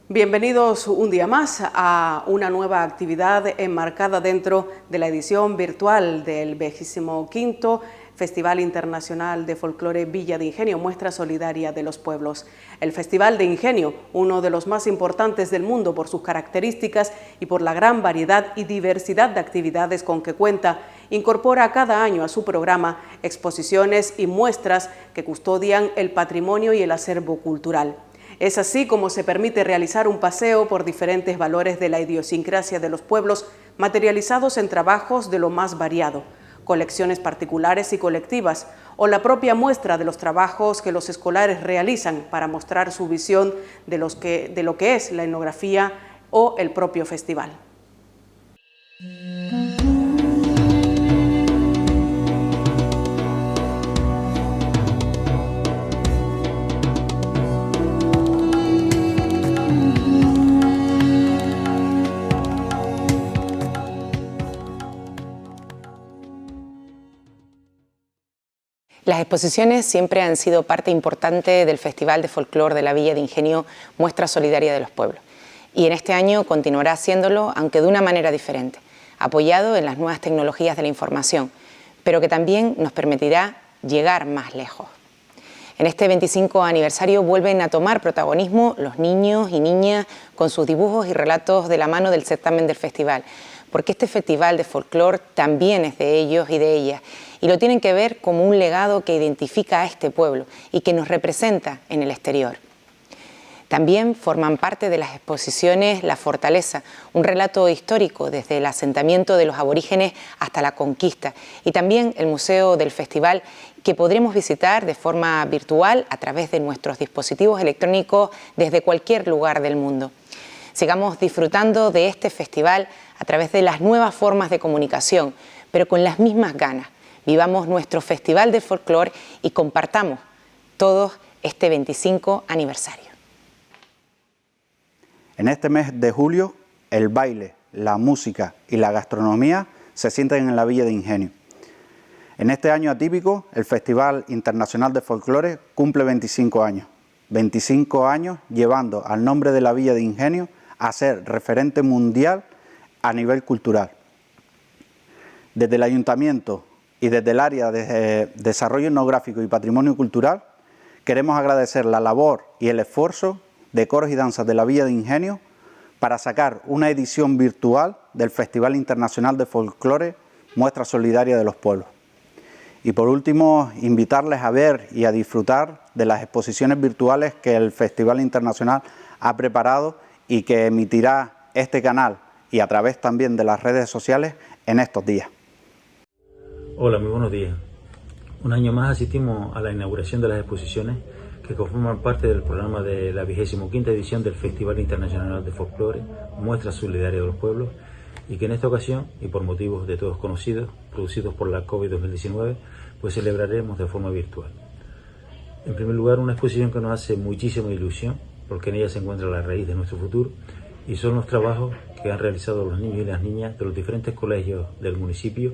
Bienvenidos un día más a una nueva actividad enmarcada dentro de la edición virtual del 25º Festival Internacional de Folclore Villa de Ingenio, muestra solidaria de los pueblos. El Festival de Ingenio, uno de los más importantes del mundo por sus características y por la gran variedad y diversidad de actividades con que cuenta, incorpora cada año a su programa exposiciones y muestras que custodian el patrimonio y el acervo cultural. Es así como se permite realizar un paseo por diferentes valores de la idiosincrasia de los pueblos, materializados en trabajos de lo más variado, colecciones particulares y colectivas, o la propia muestra de los trabajos que los escolares realizan para mostrar su visión de lo que es la etnografía o el propio festival. Las exposiciones siempre han sido parte importante del Festival de Folclore de la Villa de Ingenio, muestra solidaria de los pueblos. Y en este año continuará haciéndolo, aunque de una manera diferente, apoyado en las nuevas tecnologías de la información, pero que también nos permitirá llegar más lejos. En este 25 aniversario vuelven a tomar protagonismo los niños y niñas con sus dibujos y relatos de la mano del certamen del festival, porque este festival de folclore también es de ellos y de ellas, y lo tienen que ver como un legado que identifica a este pueblo y que nos representa en el exterior. También forman parte de las exposiciones La Fortaleza, un relato histórico desde el asentamiento de los aborígenes hasta la conquista, y también el Museo del Festival, que podremos visitar de forma virtual a través de nuestros dispositivos electrónicos desde cualquier lugar del mundo. Sigamos disfrutando de este festival a través de las nuevas formas de comunicación, pero con las mismas ganas. Vivamos nuestro Festival de Folclore y compartamos todos este 25 aniversario. En este mes de julio, el baile, la música y la gastronomía se sienten en la Villa de Ingenio. En este año atípico, el Festival Internacional de Folclore cumple 25 años. 25 años llevando al nombre de la Villa de Ingenio a ser referente mundial a nivel cultural. Desde el Ayuntamiento y desde el área de Desarrollo Etnográfico y Patrimonio Cultural, queremos agradecer la labor y el esfuerzo de coros y danzas de la Villa de Ingenio para sacar una edición virtual del Festival Internacional de Folclore, muestra solidaria de los pueblos. Y por último, invitarles a ver y a disfrutar de las exposiciones virtuales que el Festival Internacional ha preparado y que emitirá este canal y a través también de las redes sociales en estos días. Hola, muy buenos días. Un año más asistimos a la inauguración de las exposiciones que conforman parte del programa de la 25ª edición del Festival Internacional de Folclore, muestra solidaria de los pueblos, y que en esta ocasión, y por motivos de todos conocidos, producidos por la COVID-2019, pues celebraremos de forma virtual. En primer lugar, una exposición que nos hace muchísima ilusión, porque en ella se encuentra la raíz de nuestro futuro, y son los trabajos que han realizado los niños y las niñas de los diferentes colegios del municipio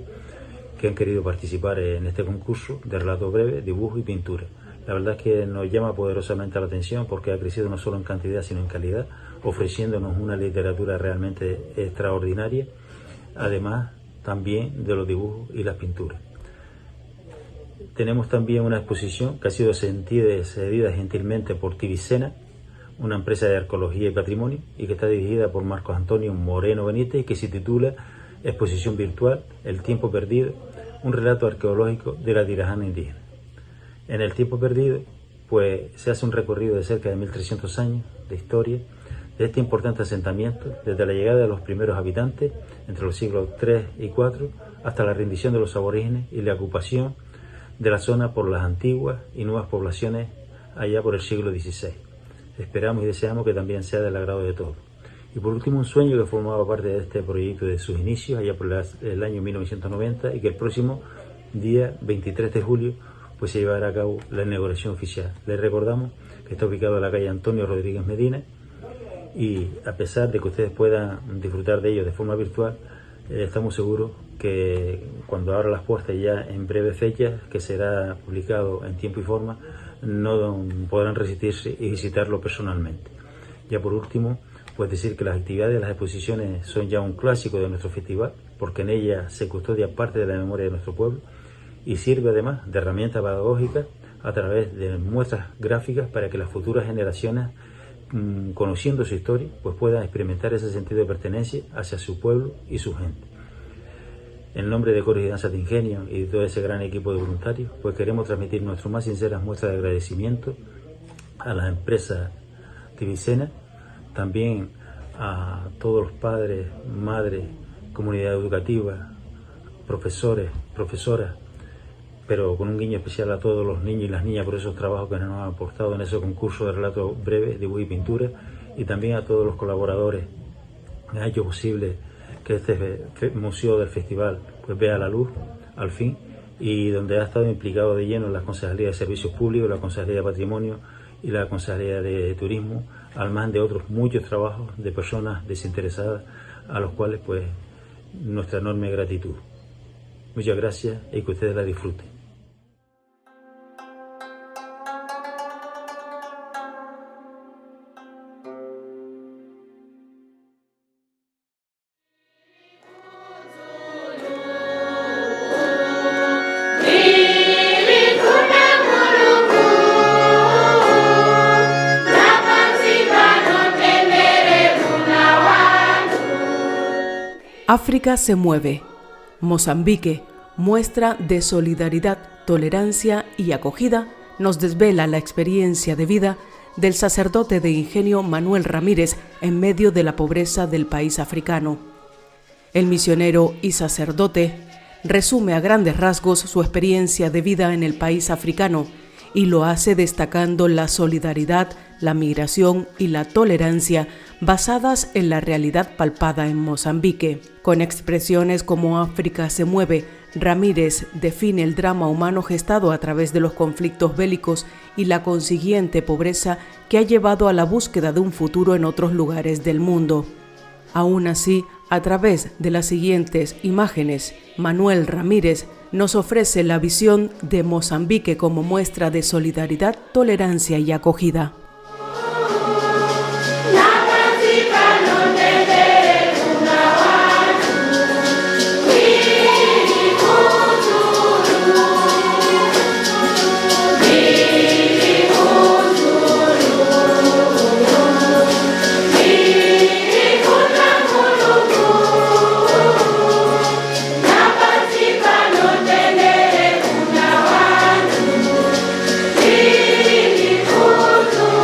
que han querido participar en este concurso de relato breve, dibujo y pintura. La verdad es que nos llama poderosamente la atención porque ha crecido no solo en cantidad sino en calidad, ofreciéndonos una literatura realmente extraordinaria, además también de los dibujos y las pinturas. Tenemos también una exposición que ha sido cedida gentilmente por Tibicena, una empresa de arqueología y patrimonio, y que está dirigida por Marcos Antonio Moreno Benítez, y que se titula Exposición Virtual, El Tiempo Perdido, un relato arqueológico de la Tirajana indígena. En El Tiempo Perdido, pues se hace un recorrido de cerca de 1300 años de historia de este importante asentamiento, desde la llegada de los primeros habitantes, entre los siglos III y IV, hasta la rendición de los aborígenes y la ocupación de la zona por las antiguas y nuevas poblaciones allá por el siglo XVI. Esperamos y deseamos que también sea del agrado de todos. Y por último, un sueño que formaba parte de este proyecto de sus inicios allá por el año 1990 y que el próximo día 23 de julio pues se llevará a cabo la inauguración oficial. Les recordamos que está ubicado en la calle Antonio Rodríguez Medina y a pesar de que ustedes puedan disfrutar de ello de forma virtual, estamos seguros que cuando abra las puertas ya en breve fecha, que será publicado en tiempo y forma, no podrán resistirse y visitarlo personalmente. Ya por último, pues decir que las actividades de las exposiciones son ya un clásico de nuestro festival, porque en ellas se custodia parte de la memoria de nuestro pueblo y sirve además de herramienta pedagógica a través de muestras gráficas para que las futuras generaciones, conociendo su historia, pues puedan experimentar ese sentido de pertenencia hacia su pueblo y su gente. En nombre de Coros y Danzas de Ingenio y de todo ese gran equipo de voluntarios, pues queremos transmitir nuestras más sinceras muestras de agradecimiento a las empresas tibicenas, también a todos los padres, madres, comunidad educativa, profesores, profesoras, pero con un guiño especial a todos los niños y las niñas por esos trabajos que nos han aportado en ese concurso de relato breve, dibujo y pintura, y también a todos los colaboradores que han hecho posible que este museo del festival pues vea la luz al fin, y donde ha estado implicado de lleno la Concejalía de Servicios Públicos, la Concejalía de Patrimonio y la Concejalía de Turismo, al más de otros muchos trabajos de personas desinteresadas a los cuales pues nuestra enorme gratitud. Muchas gracias y que ustedes la disfruten. África se mueve. Mozambique, muestra de solidaridad, tolerancia y acogida, nos desvela la experiencia de vida del sacerdote de Ingenio Manuel Ramírez en medio de la pobreza del país africano. El misionero y sacerdote resume a grandes rasgos su experiencia de vida en el país africano y lo hace destacando la solidaridad, la migración y la tolerancia basadas en la realidad palpada en Mozambique. Con expresiones como África se mueve, Ramírez define el drama humano gestado a través de los conflictos bélicos y la consiguiente pobreza que ha llevado a la búsqueda de un futuro en otros lugares del mundo. Aún así, a través de las siguientes imágenes, Manuel Ramírez nos ofrece la visión de Mozambique como muestra de solidaridad, tolerancia y acogida. Futu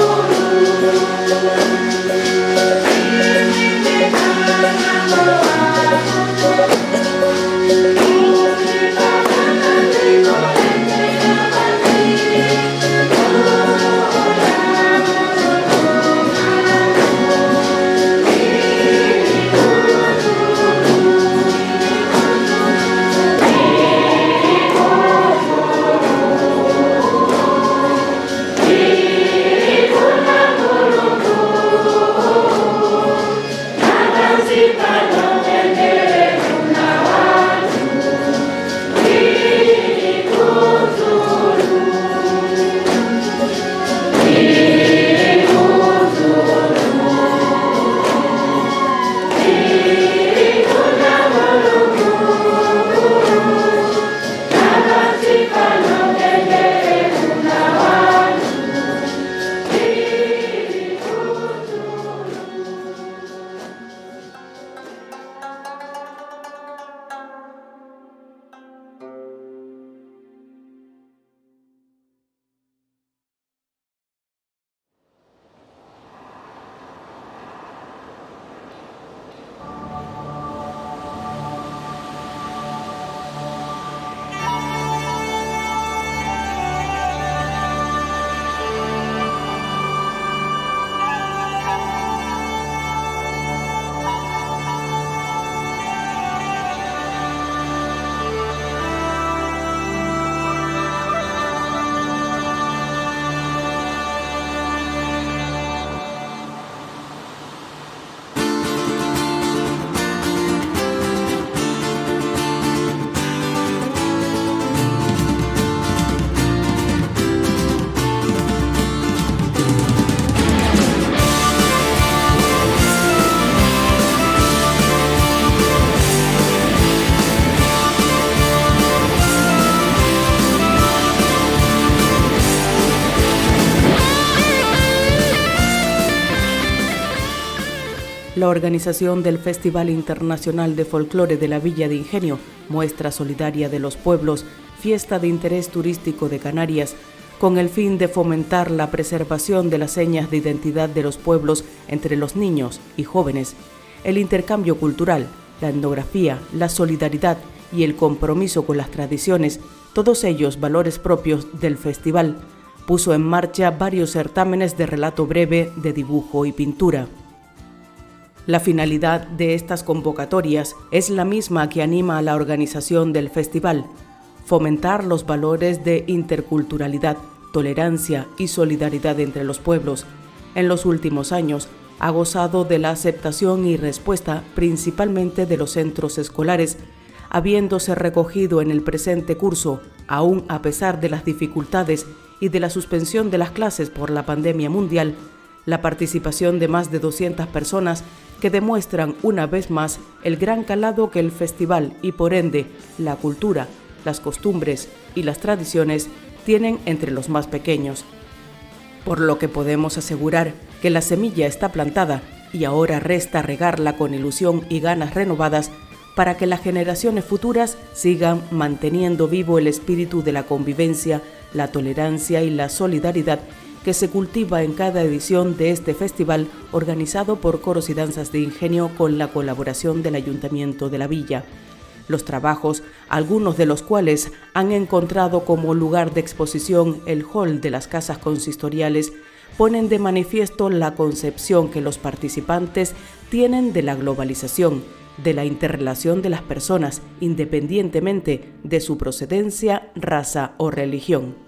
la organización del Festival Internacional de Folclore de la Villa de Ingenio, muestra solidaria de los pueblos, fiesta de interés turístico de Canarias, con el fin de fomentar la preservación de las señas de identidad de los pueblos entre los niños y jóvenes, el intercambio cultural, la etnografía, la solidaridad y el compromiso con las tradiciones, todos ellos valores propios del festival, puso en marcha varios certámenes de relato breve, de dibujo y pintura. La finalidad de estas convocatorias es la misma que anima a la organización del festival: fomentar los valores de interculturalidad, tolerancia y solidaridad entre los pueblos. En los últimos años ha gozado de la aceptación y respuesta principalmente de los centros escolares, habiéndose recogido en el presente curso, aún a pesar de las dificultades y de la suspensión de las clases por la pandemia mundial, la participación de más de 200 personas que demuestran una vez más el gran calado que el festival y por ende la cultura, las costumbres y las tradiciones tienen entre los más pequeños. Por lo que podemos asegurar que la semilla está plantada y ahora resta regarla con ilusión y ganas renovadas para que las generaciones futuras sigan manteniendo vivo el espíritu de la convivencia, la tolerancia y la solidaridad que se cultiva en cada edición de este festival organizado por Coros y Danzas de Ingenio con la colaboración del Ayuntamiento de la Villa. Los trabajos, algunos de los cuales han encontrado como lugar de exposición el hall de las casas consistoriales, ponen de manifiesto la concepción que los participantes tienen de la globalización, de la interrelación de las personas, independientemente de su procedencia, raza o religión.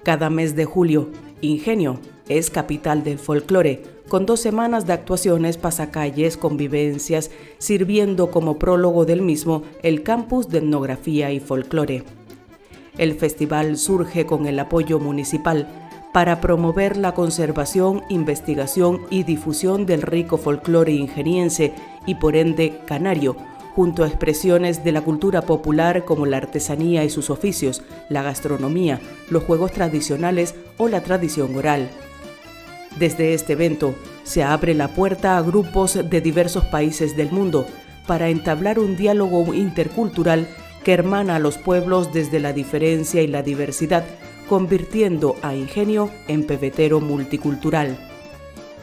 Cada mes de julio, Ingenio es capital del folclore, con 2 semanas de actuaciones, pasacalles, convivencias, sirviendo como prólogo del mismo el campus de etnografía y folclore. El festival surge con el apoyo municipal para promover la conservación, investigación y difusión del rico folclore ingeniense y por ende canario, junto a expresiones de la cultura popular como la artesanía y sus oficios, la gastronomía, los juegos tradicionales o la tradición oral. Desde este evento se abre la puerta a grupos de diversos países del mundo para entablar un diálogo intercultural que hermana a los pueblos desde la diferencia y la diversidad, convirtiendo a Ingenio en pebetero multicultural.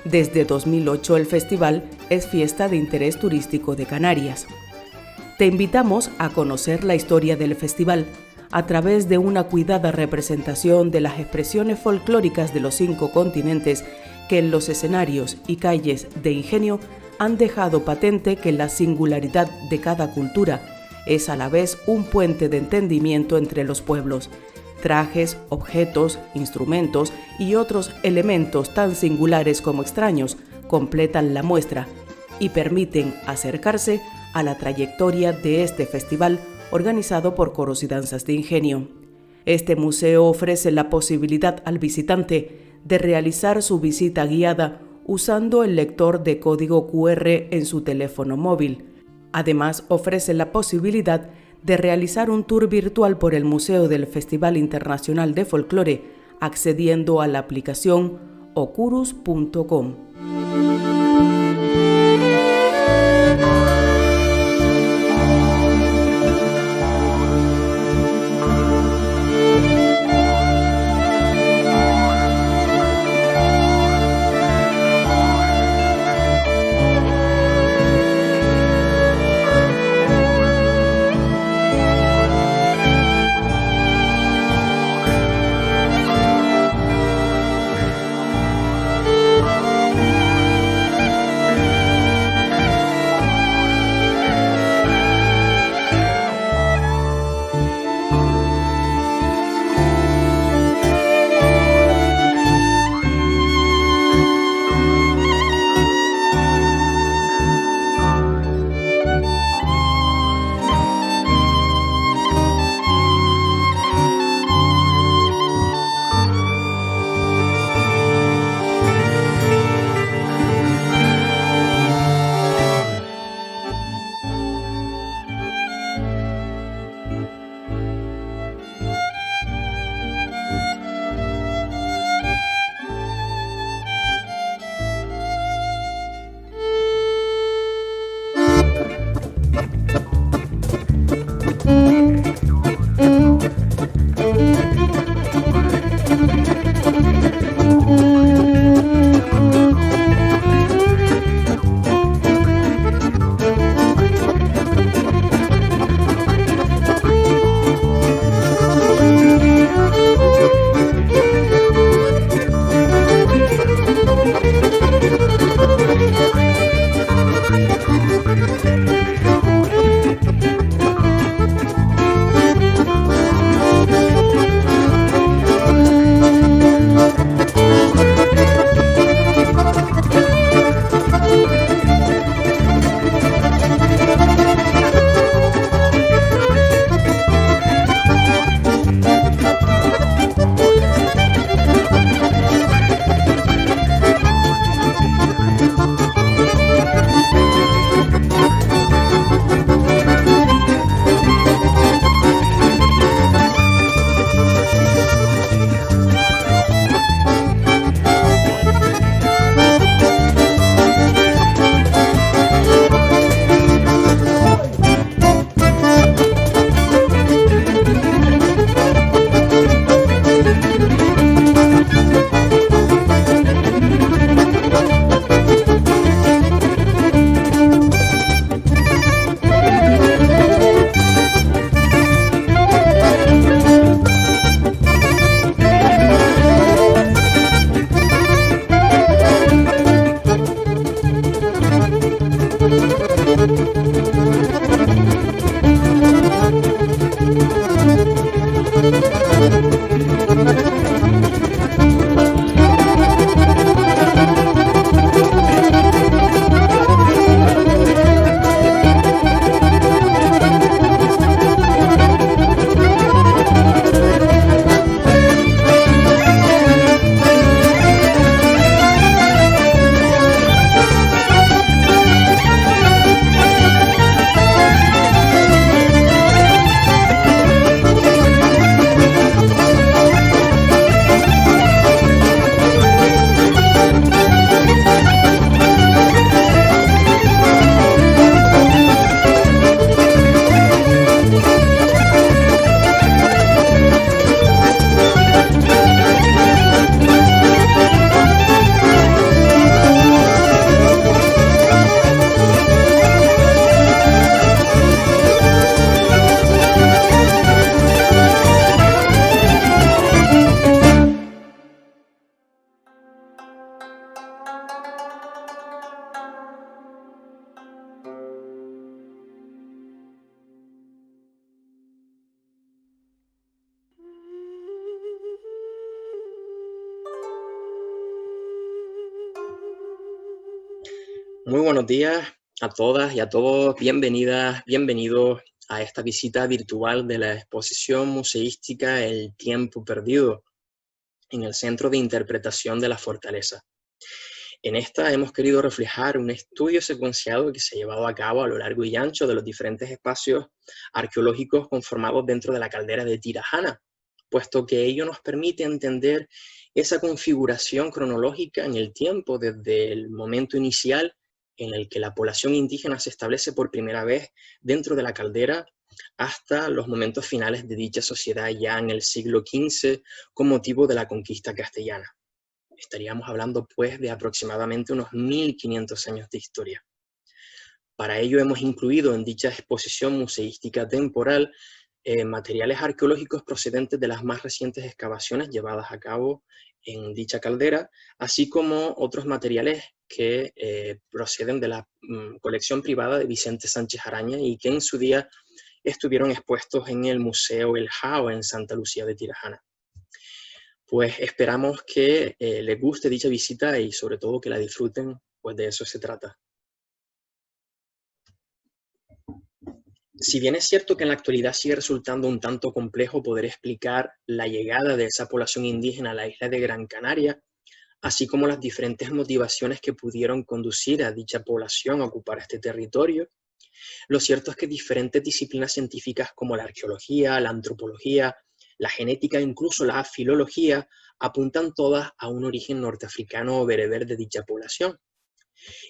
Desde 2008 el festival es fiesta de interés turístico de Canarias. Te invitamos a conocer la historia del festival a través de una cuidada representación de las expresiones folclóricas de los 5 continentes que en los escenarios y calles de Ingenio han dejado patente que la singularidad de cada cultura es a la vez un puente de entendimiento entre los pueblos. Trajes, objetos, instrumentos y otros elementos tan singulares como extraños completan la muestra y permiten acercarse a la trayectoria de este festival organizado por Coros y Danzas de Ingenio. Este museo ofrece la posibilidad al visitante de realizar su visita guiada usando el lector de código QR en su teléfono móvil. Además, ofrece la posibilidad de realizar un tour virtual por el Museo del Festival Internacional de Folclore accediendo a la aplicación ocurus.com. Muy buenos días a todas y a todos. Bienvenidas, bienvenidos a esta visita virtual de la exposición museística El tiempo perdido en el Centro de Interpretación de la Fortaleza. En esta hemos querido reflejar un estudio secuenciado que se ha llevado a cabo a lo largo y ancho de los diferentes espacios arqueológicos conformados dentro de la caldera de Tirajana, puesto que ello nos permite entender esa configuración cronológica en el tiempo desde el momento inicial en el que la población indígena se establece por primera vez dentro de la caldera hasta los momentos finales de dicha sociedad ya en el siglo XV con motivo de la conquista castellana. Estaríamos hablando pues de aproximadamente unos 1500 años de historia. Para ello hemos incluido en dicha exposición museística temporal materiales arqueológicos procedentes de las más recientes excavaciones llevadas a cabo en dicha caldera, así como otros materiales que proceden de la colección privada de Vicente Sánchez Araña y que en su día estuvieron expuestos en el Museo El Jao en Santa Lucía de Tirajana. Pues esperamos que les guste dicha visita y sobre todo que la disfruten, pues de eso se trata. Si bien es cierto que en la actualidad sigue resultando un tanto complejo poder explicar la llegada de esa población indígena a la isla de Gran Canaria, así como las diferentes motivaciones que pudieron conducir a dicha población a ocupar este territorio, lo cierto es que diferentes disciplinas científicas como la arqueología, la antropología, la genética e incluso la filología apuntan todas a un origen norteafricano o bereber de dicha población.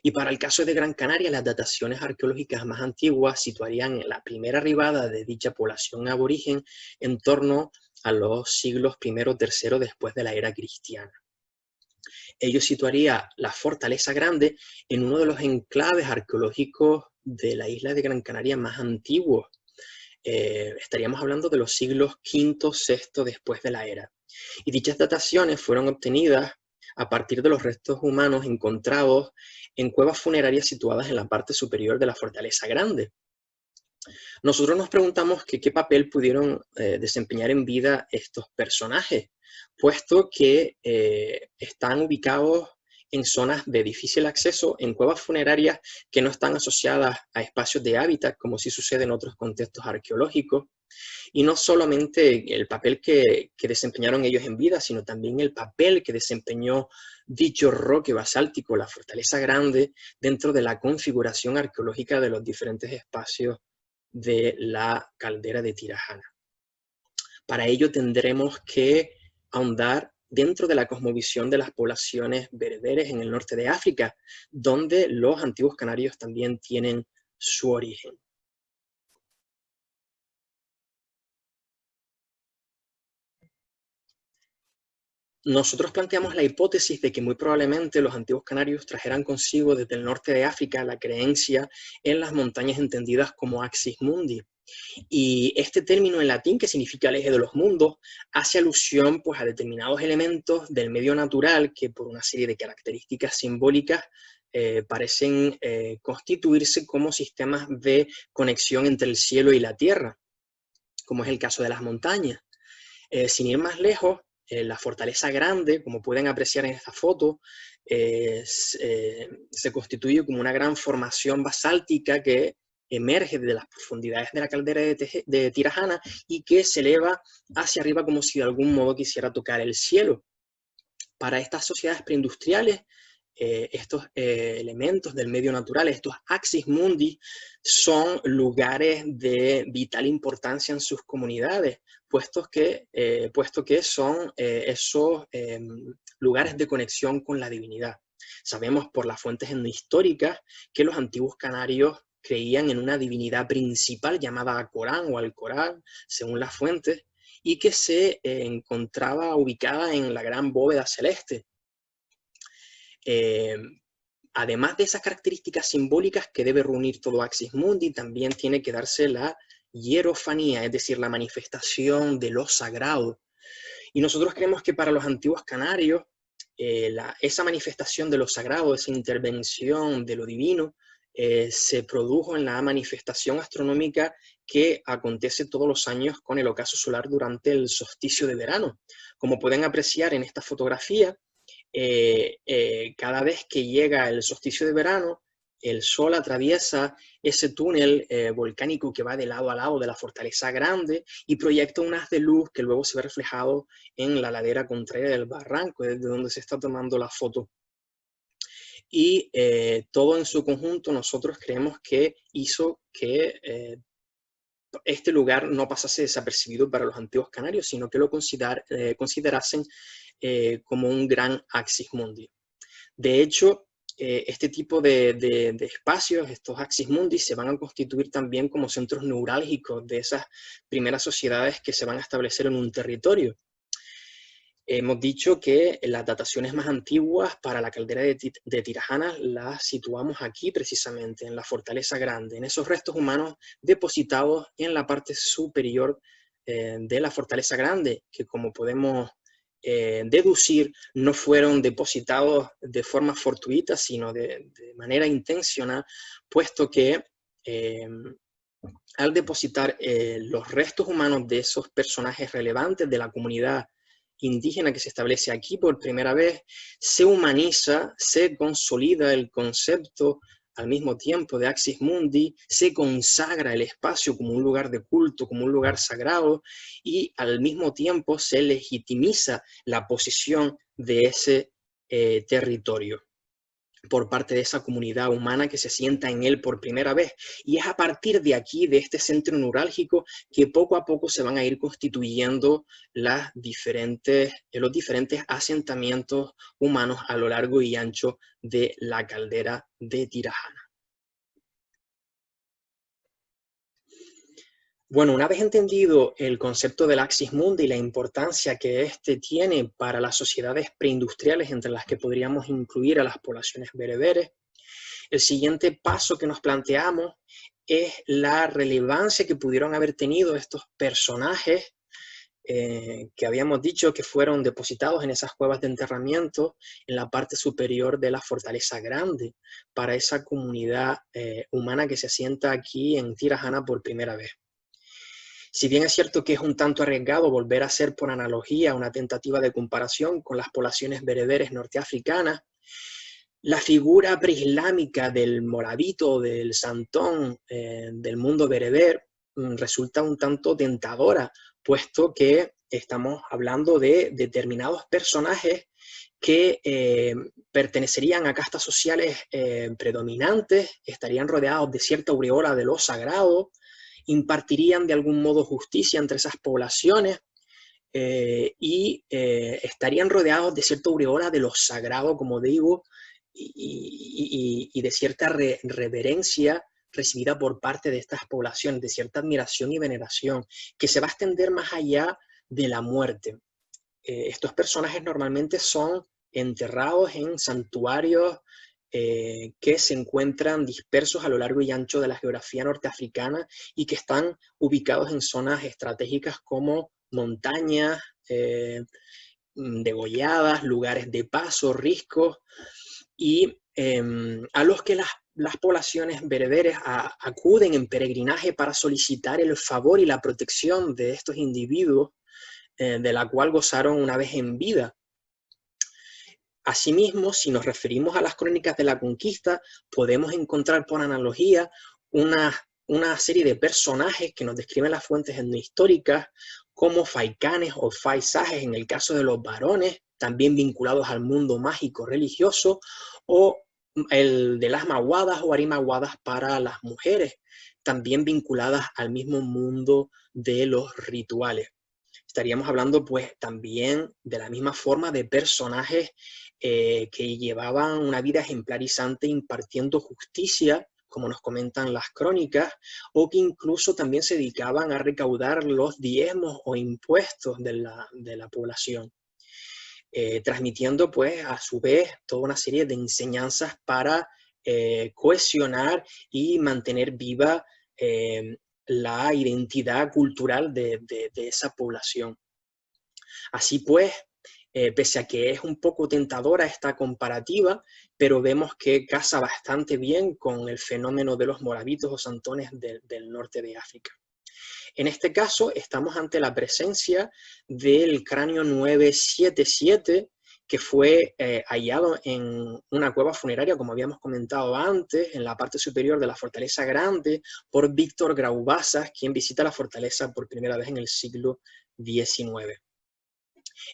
Y para el caso de Gran Canaria, las dataciones arqueológicas más antiguas situarían la primera arribada de dicha población aborigen en torno a los siglos I o III después de la era cristiana. Ello situaría la Fortaleza Grande en uno de los enclaves arqueológicos de la isla de Gran Canaria más antiguos. Estaríamos hablando de los siglos V, VI después de la era. Y dichas dataciones fueron obtenidas a partir de los restos humanos encontrados en cuevas funerarias situadas en la parte superior de la Fortaleza Grande. Nosotros nos preguntamos qué papel pudieron desempeñar en vida estos personajes, puesto que están ubicados en zonas de difícil acceso, en cuevas funerarias que no están asociadas a espacios de hábitat, como sí sucede en otros contextos arqueológicos, y no solamente el papel que desempeñaron ellos en vida, sino también el papel que desempeñó dicho roque basáltico, la Fortaleza Grande, dentro de la configuración arqueológica de los diferentes espacios de la caldera de Tirajana. Para ello tendremos que ahondar dentro de la cosmovisión de las poblaciones bereberes en el norte de África, donde los antiguos canarios también tienen su origen. Nosotros planteamos la hipótesis de que muy probablemente los antiguos canarios trajeran consigo desde el norte de África la creencia en las montañas entendidas como Axis Mundi. Y este término en latín, que significa el eje de los mundos, hace alusión pues, a determinados elementos del medio natural que por una serie de características simbólicas parecen constituirse como sistemas de conexión entre el cielo y la tierra, como es el caso de las montañas. Sin ir más lejos, la Fortaleza Grande, como pueden apreciar en esta foto, se constituye como una gran formación basáltica que emerge de las profundidades de la caldera de Tirajana y que se eleva hacia arriba como si de algún modo quisiera tocar el cielo. Para estas sociedades preindustriales, estos elementos del medio natural, estos axis mundi, son lugares de vital importancia en sus comunidades, puesto que son esos lugares de conexión con la divinidad. Sabemos por las fuentes históricas que los antiguos canarios creían en una divinidad principal llamada Corán o Alcorán, según las fuentes, y que se encontraba ubicada en la gran bóveda celeste. Además de esas características simbólicas que debe reunir todo Axis Mundi, también tiene que darse la hierofanía, es decir, la manifestación de lo sagrado. Y nosotros creemos que para los antiguos canarios, esa manifestación de lo sagrado, esa intervención de lo divino, se produjo en la manifestación astronómica que acontece todos los años con el ocaso solar durante el solsticio de verano. Como pueden apreciar en esta fotografía, cada vez que llega el solsticio de verano, el sol atraviesa ese túnel volcánico que va de lado a lado de la Fortaleza Grande y proyecta un haz de luz que luego se ve reflejado en la ladera contraria del barranco, desde donde se está tomando la foto. Y todo en su conjunto nosotros creemos que hizo que este lugar no pasase desapercibido para los antiguos canarios, sino que lo considerasen como un gran axis mundi. De hecho, este tipo de espacios, estos axis mundi, se van a constituir también como centros neurálgicos de esas primeras sociedades que se van a establecer en un territorio. Hemos dicho que las dataciones más antiguas para la caldera de Tirajana las situamos aquí precisamente, en la Fortaleza Grande, en esos restos humanos depositados en la parte superior de la Fortaleza Grande, que como podemos deducir, no fueron depositados de forma fortuita, sino de manera intencional, puesto que al depositar los restos humanos de esos personajes relevantes de la comunidad indígena que se establece aquí por primera vez, se humaniza, se consolida el concepto al mismo tiempo de Axis Mundi, se consagra el espacio como un lugar de culto, como un lugar sagrado, y al mismo tiempo se legitimiza la posición de ese territorio por parte de esa comunidad humana que se sienta en él por primera vez. Y es a partir de aquí, de este centro neurálgico, que poco a poco se van a ir constituyendo los diferentes asentamientos humanos a lo largo y ancho de la caldera de Tirajana. Bueno, una vez entendido el concepto del Axis Mundi y la importancia que éste tiene para las sociedades preindustriales, entre las que podríamos incluir a las poblaciones bereberes, el siguiente paso que nos planteamos es la relevancia que pudieron haber tenido estos personajes que habíamos dicho que fueron depositados en esas cuevas de enterramiento en la parte superior de la Fortaleza Grande, para esa comunidad humana que se asienta aquí en Tirajana por primera vez. Si bien es cierto que es un tanto arriesgado volver a hacer por analogía una tentativa de comparación con las poblaciones bereberes norteafricanas, la figura preislámica del morabito, del santón, del mundo bereber, resulta un tanto tentadora, puesto que estamos hablando de determinados personajes que pertenecerían a castas sociales predominantes, estarían rodeados de cierta aureola de lo sagrado, impartirían de algún modo justicia entre esas poblaciones y estarían rodeados de cierta aureola de lo sagrado, como digo, y de cierta reverencia recibida por parte de estas poblaciones, de cierta admiración y veneración, que se va a extender más allá de la muerte. Estos personajes normalmente son enterrados en santuarios que se encuentran dispersos a lo largo y ancho de la geografía norteafricana y que están ubicados en zonas estratégicas como montañas, degolladas, lugares de paso, riscos, y a los que las poblaciones bereberes acuden en peregrinaje para solicitar el favor y la protección de estos individuos, de la cual gozaron una vez en vida. Asimismo, si nos referimos a las crónicas de la conquista, podemos encontrar por analogía una serie de personajes que nos describen las fuentes etnohistóricas como faicanes o faisajes en el caso de los varones, también vinculados al mundo mágico religioso, o el de las maguadas o arimaguadas para las mujeres, también vinculadas al mismo mundo de los rituales. Estaríamos hablando pues también de la misma forma de personajes que llevaban una vida ejemplarizante impartiendo justicia, como nos comentan las crónicas, o que incluso también se dedicaban a recaudar los diezmos o impuestos de la población, transmitiendo pues a su vez toda una serie de enseñanzas para cohesionar y mantener viva la identidad cultural de esa población. Así pues, pese a que es un poco tentadora esta comparativa, pero vemos que casa bastante bien con el fenómeno de los moravitos o santones del norte de África. En este caso, estamos ante la presencia del cráneo 977, que fue hallado en una cueva funeraria, como habíamos comentado antes, en la parte superior de la Fortaleza Grande, por Víctor Grau-Bazas, quien visita la fortaleza por primera vez en el siglo XIX.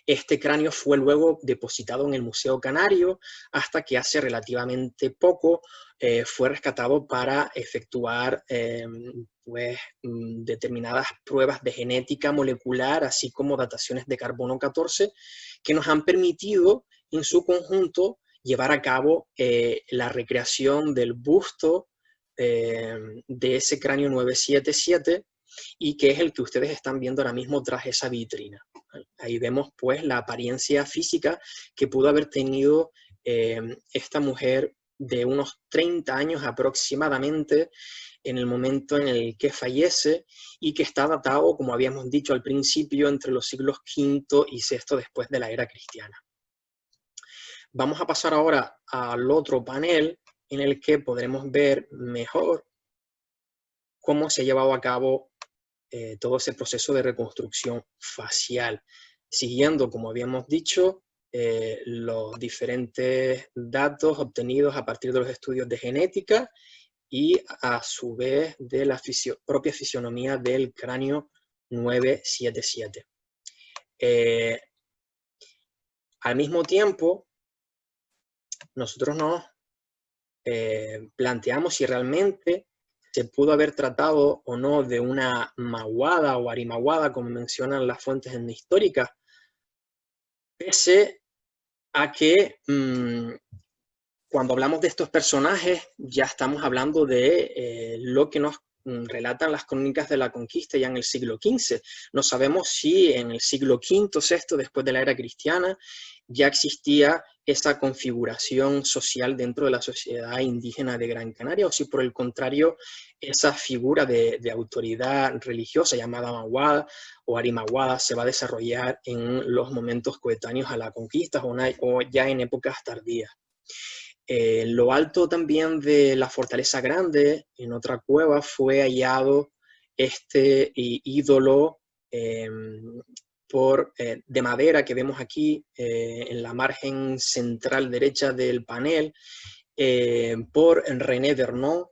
Este cráneo fue luego depositado en el Museo Canario hasta que hace relativamente poco fue rescatado para efectuar determinadas pruebas de genética molecular, así como dataciones de carbono 14, que nos han permitido en su conjunto llevar a cabo la recreación del busto de ese cráneo 977, y que es el que ustedes están viendo ahora mismo tras esa vitrina. Ahí vemos pues la apariencia física que pudo haber tenido esta mujer de unos 30 años aproximadamente en el momento en el que fallece, y que está datado, como habíamos dicho al principio, entre los siglos V y VI después de la era cristiana. Vamos a pasar ahora al otro panel en el que podremos ver mejor cómo se ha llevado a cabo todo ese proceso de reconstrucción facial, siguiendo, como habíamos dicho, los diferentes datos obtenidos a partir de los estudios de genética y a su vez de la propia fisionomía del cráneo 977. Al mismo tiempo, nosotros nos planteamos si realmente se pudo haber tratado o no de una maguada o arimaguada, como mencionan las fuentes históricas, pese a que cuando hablamos de estos personajes ya estamos hablando de lo que nos relatan las crónicas de la conquista ya en el siglo XV. No sabemos si en el siglo V o VI, después de la era cristiana, ya existía esa configuración social dentro de la sociedad indígena de Gran Canaria, o si por el contrario esa figura de autoridad religiosa llamada maguada o arimaguada se va a desarrollar en los momentos coetáneos a la conquista o ya en épocas tardías. Lo alto también de la Fortaleza Grande, en otra cueva, fue hallado este ídolo de madera que vemos aquí en la margen central derecha del panel, por René Vernon.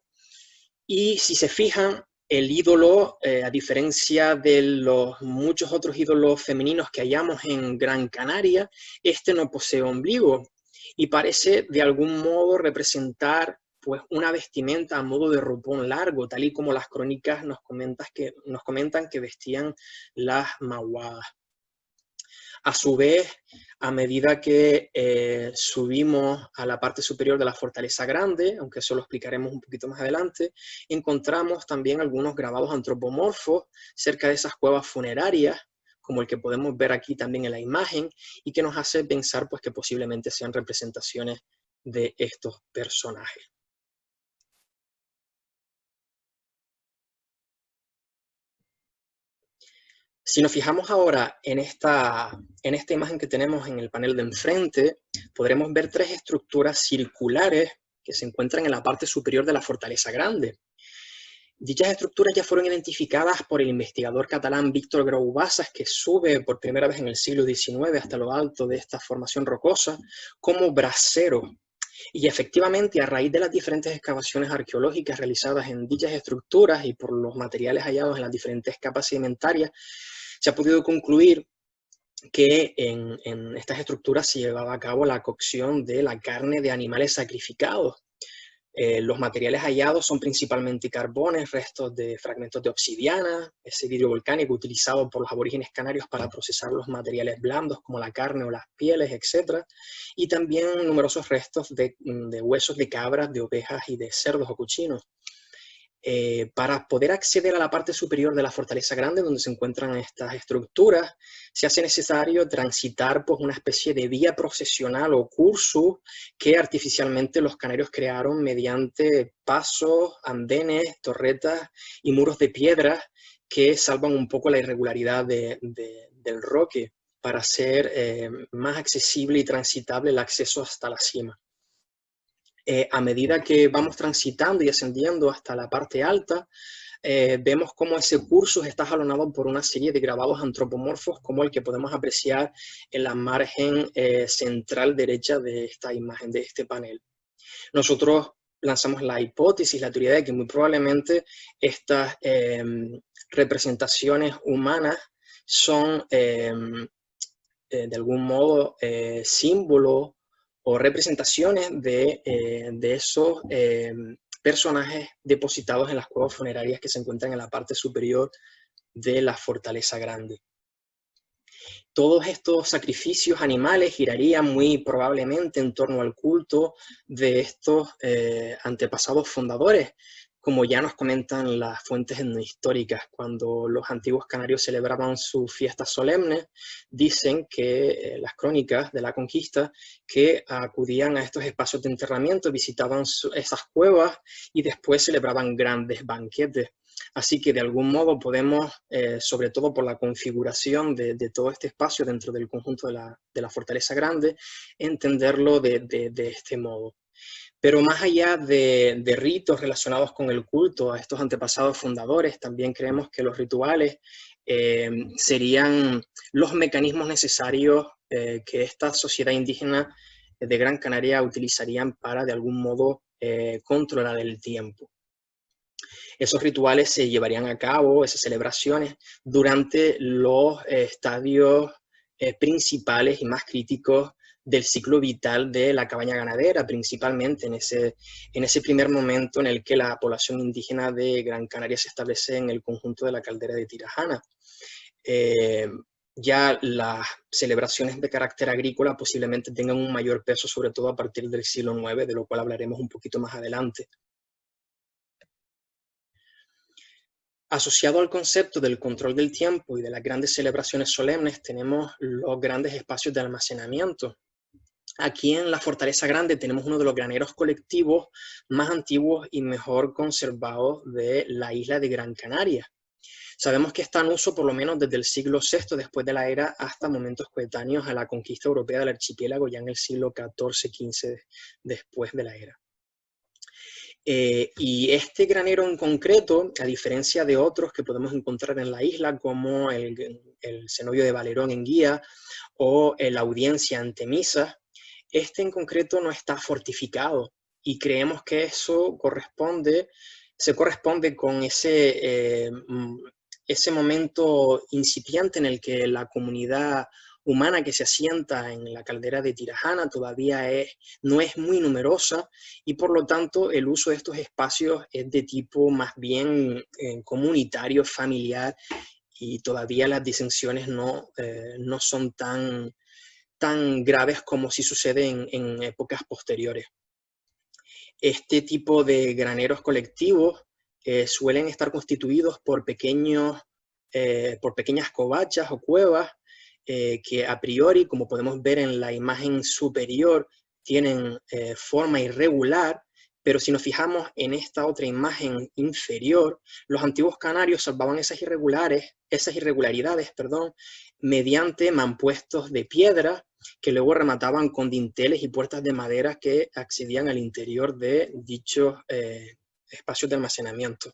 Y si se fijan, el ídolo, a diferencia de los muchos otros ídolos femeninos que hallamos en Gran Canaria, este no posee ombligo y parece de algún modo representar pues una vestimenta a modo de ropón largo, tal y como las crónicas nos comentan que vestían las maguadas. A su vez, a medida que subimos a la parte superior de la Fortaleza Grande, aunque eso lo explicaremos un poquito más adelante, encontramos también algunos grabados antropomorfos cerca de esas cuevas funerarias, como el que podemos ver aquí también en la imagen, y que nos hace pensar pues, que posiblemente sean representaciones de estos personajes. Si nos fijamos ahora en esta imagen que tenemos en el panel de enfrente, podremos ver tres estructuras circulares que se encuentran en la parte superior de la Fortaleza Grande. Dichas estructuras ya fueron identificadas por el investigador catalán Víctor Grau-Bazas, que sube por primera vez en el siglo XIX hasta lo alto de esta formación rocosa, como braseros. Y efectivamente, a raíz de las diferentes excavaciones arqueológicas realizadas en dichas estructuras y por los materiales hallados en las diferentes capas sedimentarias, se ha podido concluir que en estas estructuras se llevaba a cabo la cocción de la carne de animales sacrificados. Los materiales hallados son principalmente carbones, restos de fragmentos de obsidiana, ese vidrio volcánico utilizado por los aborígenes canarios para procesar los materiales blandos como la carne o las pieles, etc. Y también numerosos restos de huesos de cabras, de ovejas y de cerdos o cochinos. Para poder acceder a la parte superior de la Fortaleza Grande, donde se encuentran estas estructuras, se hace necesario transitar pues, una especie de vía procesional o cursus que artificialmente los canarios crearon mediante pasos, andenes, torretas y muros de piedra que salvan un poco la irregularidad del roque para hacer más accesible y transitable el acceso hasta la cima. A medida que vamos transitando y ascendiendo hasta la parte alta, vemos cómo ese curso está jalonado por una serie de grabados antropomorfos, como el que podemos apreciar en la margen central derecha de esta imagen, de este panel. Nosotros lanzamos la hipótesis, la teoría de que muy probablemente estas representaciones humanas son de algún modo símbolos o representaciones de esos personajes depositados en las cuevas funerarias que se encuentran en la parte superior de la Fortaleza Grande. Todos estos sacrificios animales girarían muy probablemente en torno al culto de estos antepasados fundadores, como ya nos comentan las fuentes históricas. Cuando los antiguos canarios celebraban sus fiestas solemnes, dicen que las crónicas de la conquista, que acudían a estos espacios de enterramiento, visitaban esas cuevas y después celebraban grandes banquetes. Así que de algún modo podemos, sobre todo por la configuración de todo este espacio dentro del conjunto de la Fortaleza Grande, entenderlo de este modo. Pero más allá de ritos relacionados con el culto a estos antepasados fundadores, también creemos que los rituales serían los mecanismos necesarios que esta sociedad indígena de Gran Canaria utilizarían para de algún modo controlar el tiempo. Esos rituales se llevarían a cabo, esas celebraciones, durante los estadios principales y más críticos del ciclo vital de la cabaña ganadera, principalmente en ese primer momento en el que la población indígena de Gran Canaria se establece en el conjunto de la caldera de Tirajana. Ya las celebraciones de carácter agrícola posiblemente tengan un mayor peso, sobre todo a partir del siglo IX, de lo cual hablaremos un poquito más adelante. Asociado al concepto del control del tiempo y de las grandes celebraciones solemnes, tenemos los grandes espacios de almacenamiento. Aquí en la Fortaleza Grande tenemos uno de los graneros colectivos más antiguos y mejor conservados de la isla de Gran Canaria. Sabemos que está en uso por lo menos desde el siglo VI después de la era hasta momentos coetáneos a la conquista europea del archipiélago, ya en el siglo XIV-XV después de la era. Y este granero en concreto, a diferencia de otros que podemos encontrar en la isla, como el cenobio de Valerón en Guía o la Audiencia en Temisa, este en concreto no está fortificado y creemos que eso se corresponde con ese momento incipiente en el que la comunidad humana que se asienta en la caldera de Tirajana todavía no es muy numerosa y por lo tanto el uso de estos espacios es de tipo más bien comunitario, familiar, y todavía las disensiones no son tan graves como si sucede en épocas posteriores. Este tipo de graneros colectivos suelen estar constituidos por pequeñas covachas o cuevas que a priori, como podemos ver en la imagen superior, tienen forma irregular, pero si nos fijamos en esta otra imagen inferior, los antiguos canarios salvaban esas irregularidades, mediante mampuestos de piedra que luego remataban con dinteles y puertas de madera que accedían al interior de dichos espacios de almacenamiento.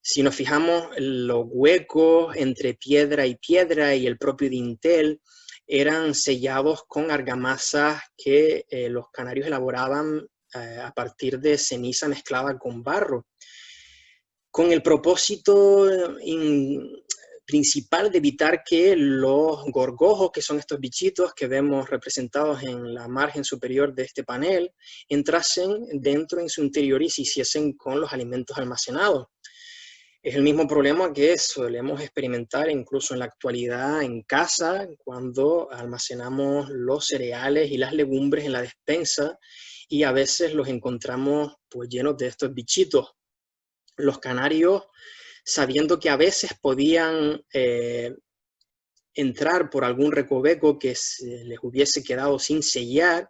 Si nos fijamos, los huecos entre piedra y el propio dintel eran sellados con argamasas que los canarios elaboraban a partir de ceniza mezclada con barro, con el propósito principal de evitar que los gorgojos, que son estos bichitos que vemos representados en la margen superior de este panel, entrasen dentro en su interior y se hiciesen con los alimentos almacenados. Es el mismo problema que solemos experimentar incluso en la actualidad en casa, cuando almacenamos los cereales y las legumbres en la despensa y a veces los encontramos pues llenos de estos bichitos. Los canarios, sabiendo que a veces podían entrar por algún recoveco que les hubiese quedado sin sellar,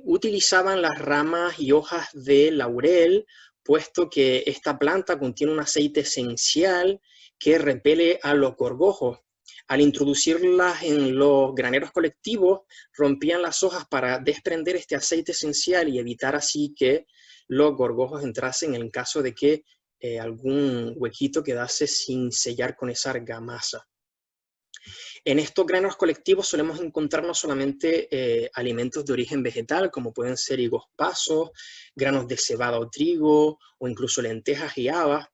utilizaban las ramas y hojas de laurel, puesto que esta planta contiene un aceite esencial que repele a los gorgojos. Al introducirlas en los graneros colectivos, rompían las hojas para desprender este aceite esencial y evitar así que los gorgojos entrasen en caso de que algún huequito quedase sin sellar con esa argamasa. En estos granos colectivos solemos encontrar no solamente alimentos de origen vegetal, como pueden ser higos pasos, granos de cebada o trigo, o incluso lentejas y habas,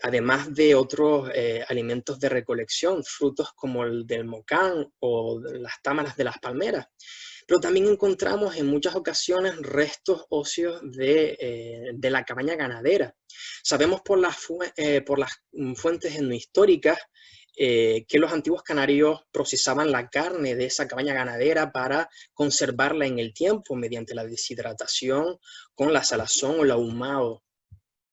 además de otros alimentos de recolección, frutos como el del mocán o las támaras de las palmeras. Pero también encontramos en muchas ocasiones restos óseos de la cabaña ganadera. Sabemos por las fuentes etnohistóricas que los antiguos canarios procesaban la carne de esa cabaña ganadera para conservarla en el tiempo mediante la deshidratación con la salazón o el ahumado.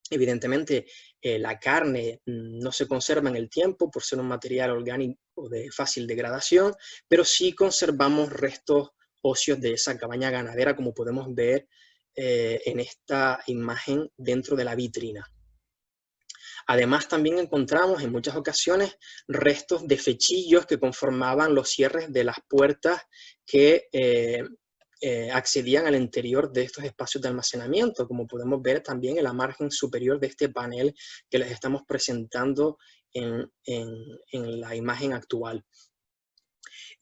Evidentemente, la carne no se conserva en el tiempo por ser un material orgánico de fácil degradación, pero sí conservamos restos óseos de esa cabaña ganadera, como podemos ver en esta imagen dentro de la vitrina. Además, también encontramos en muchas ocasiones restos de fechillos que conformaban los cierres de las puertas que accedían al interior de estos espacios de almacenamiento, como podemos ver también en la margen superior de este panel que les estamos presentando en la imagen actual.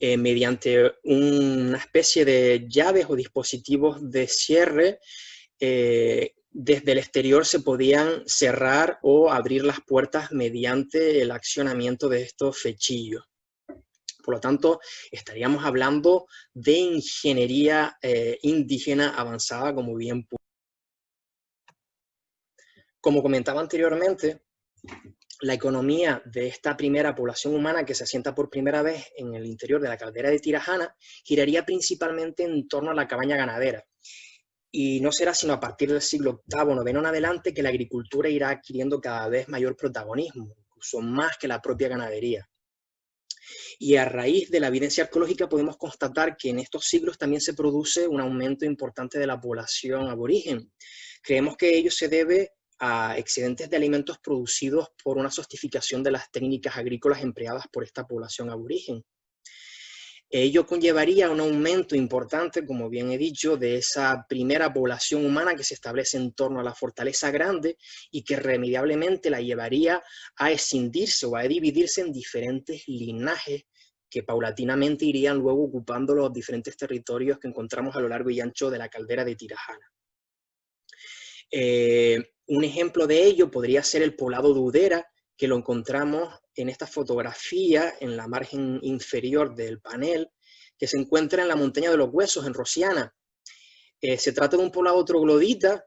Mediante una especie de llaves o dispositivos de cierre, desde el exterior se podían cerrar o abrir las puertas mediante el accionamiento de estos fechillos. Por lo tanto, estaríamos hablando de ingeniería indígena avanzada, como bien pude. Como comentaba anteriormente, la economía de esta primera población humana que se asienta por primera vez en el interior de la caldera de Tirajana giraría principalmente en torno a la cabaña ganadera. Y no será sino a partir del siglo VIII, IX en adelante que la agricultura irá adquiriendo cada vez mayor protagonismo, incluso más que la propia ganadería. Y a raíz de la evidencia arqueológica podemos constatar que en estos siglos también se produce un aumento importante de la población aborigen. Creemos que ello se debe a excedentes de alimentos producidos por una sofisticación de las técnicas agrícolas empleadas por esta población aborigen. Ello conllevaría un aumento importante, como bien he dicho, de esa primera población humana que se establece en torno a la Fortaleza Grande y que irremediablemente la llevaría a escindirse o a dividirse en diferentes linajes que paulatinamente irían luego ocupando los diferentes territorios que encontramos a lo largo y ancho de la caldera de Tirajana. Un ejemplo de ello podría ser el poblado de Udera, que lo encontramos en esta fotografía en la margen inferior del panel, que se encuentra en la montaña de los Huesos, en Rosiana. Se trata de un poblado troglodita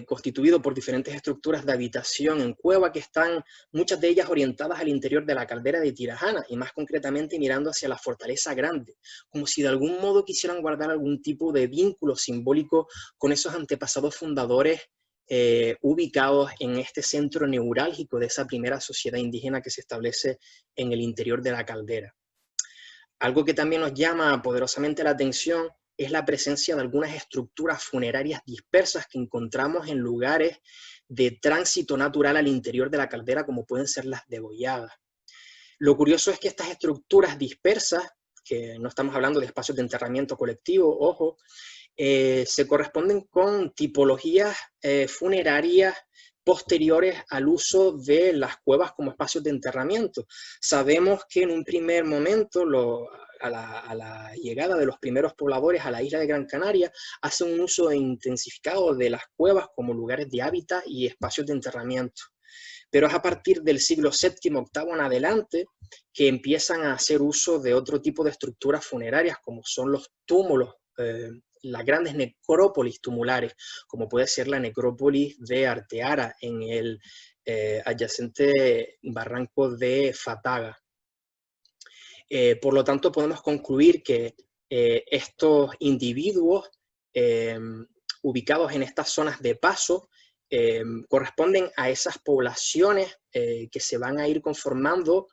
constituido por diferentes estructuras de habitación en cueva que están, muchas de ellas orientadas al interior de la caldera de Tirajana y más concretamente mirando hacia la Fortaleza Grande, como si de algún modo quisieran guardar algún tipo de vínculo simbólico con esos antepasados fundadores ubicados en este centro neurálgico de esa primera sociedad indígena que se establece en el interior de la caldera. Algo que también nos llama poderosamente la atención es la presencia de algunas estructuras funerarias dispersas que encontramos en lugares de tránsito natural al interior de la caldera, como pueden ser las degolladas. Lo curioso es que estas estructuras dispersas, que no estamos hablando de espacios de enterramiento colectivo, ojo, se corresponden con tipologías funerarias posteriores al uso de las cuevas como espacios de enterramiento. Sabemos que en un primer momento, a la llegada de los primeros pobladores a la isla de Gran Canaria, hacen un uso intensificado de las cuevas como lugares de hábitat y espacios de enterramiento. Pero es a partir del siglo VII, VIII en adelante que empiezan a hacer uso de otro tipo de estructuras funerarias, como son los túmulos, las grandes necrópolis tumulares, como puede ser la necrópolis de Arteara en el adyacente barranco de Fataga. Por lo tanto, podemos concluir que estos individuos ubicados en estas zonas de paso corresponden a esas poblaciones que se van a ir conformando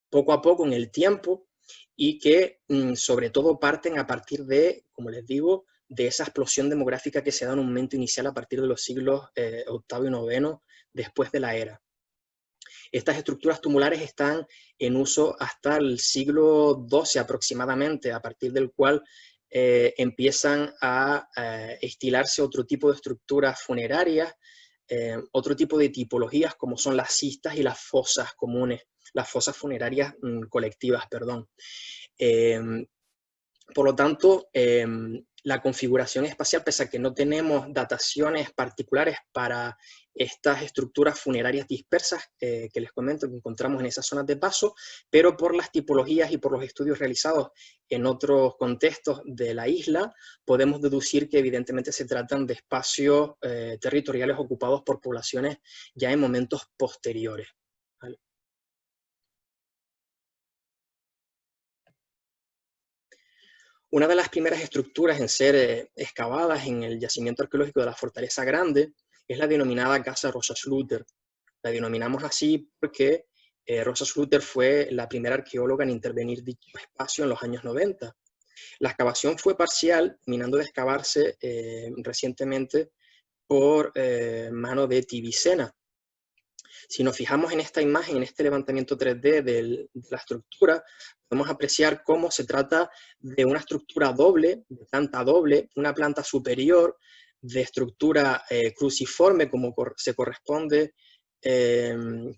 poco a poco en el tiempo y que sobre todo parten a partir de, como les digo, de esa explosión demográfica que se da en un momento inicial a partir de los siglos VIII y IX después de la era. Estas estructuras tumulares están en uso hasta el siglo XII aproximadamente, a partir del cual empiezan a estilarse otro tipo de estructuras funerarias, otro tipo de tipologías como son las cistas y las fosas comunes, las fosas funerarias colectivas, perdón. Por lo tanto, la configuración espacial, pese a que no tenemos dataciones particulares para estas estructuras funerarias dispersas que les comento, que encontramos en esas zonas de paso, pero por las tipologías y por los estudios realizados en otros contextos de la isla, podemos deducir que evidentemente se tratan de espacios territoriales ocupados por poblaciones ya en momentos posteriores, ¿vale? Una de las primeras estructuras en ser excavadas en el yacimiento arqueológico de la Fortaleza Grande es la denominada Casa Rosa Schluter. La denominamos así porque Rosa Schluter fue la primera arqueóloga en intervenir dicho espacio en los años 90. La excavación fue parcial, terminando de excavarse recientemente por mano de Tibicena. Si nos fijamos en esta imagen, en este levantamiento 3D de la estructura, podemos apreciar cómo se trata de una estructura doble, de planta doble, una planta superior de estructura cruciforme, como se corresponde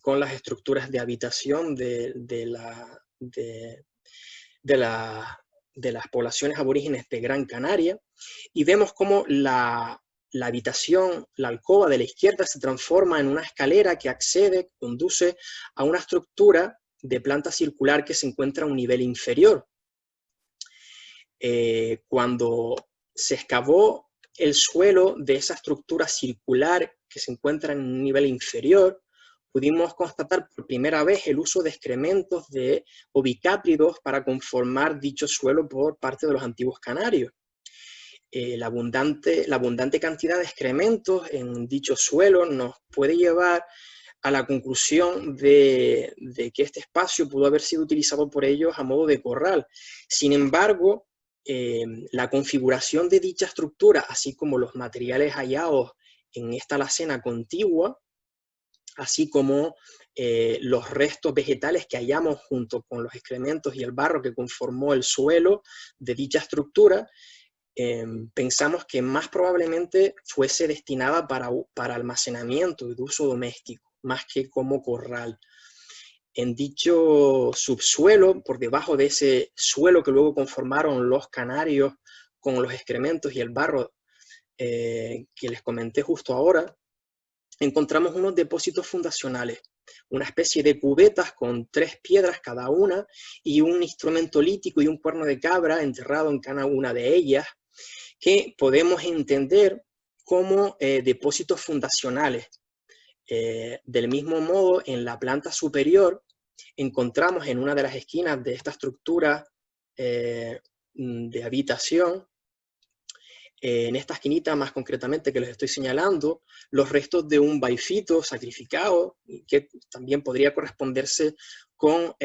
con las estructuras de habitación de las poblaciones aborígenes de Gran Canaria, y vemos cómo la habitación, la alcoba de la izquierda, se transforma en una escalera que accede, conduce a una estructura de planta circular que se encuentra a un nivel inferior. Cuando se excavó el suelo de esa estructura circular que se encuentra en un nivel inferior, pudimos constatar por primera vez el uso de excrementos de ovicápridos para conformar dicho suelo por parte de los antiguos canarios. La abundante cantidad de excrementos en dicho suelo nos puede llevar a la conclusión de que este espacio pudo haber sido utilizado por ellos a modo de corral. Sin embargo, la configuración de dicha estructura, así como los materiales hallados en esta alacena contigua, así como los restos vegetales que hallamos junto con los excrementos y el barro que conformó el suelo de dicha estructura, pensamos que más probablemente fuese destinada para almacenamiento de uso doméstico, más que como corral. En dicho subsuelo, por debajo de ese suelo que luego conformaron los canarios con los excrementos y el barro que les comenté justo ahora, encontramos unos depósitos fundacionales, una especie de cubetas con 3 piedras cada una y un instrumento lítico y un cuerno de cabra enterrado en cada una de ellas, que podemos entender como depósitos fundacionales. Del mismo modo, en la planta superior encontramos en una de las esquinas de esta estructura de habitación, en esta esquinita más concretamente que les estoy señalando, los restos de un baifito sacrificado, que también podría corresponderse con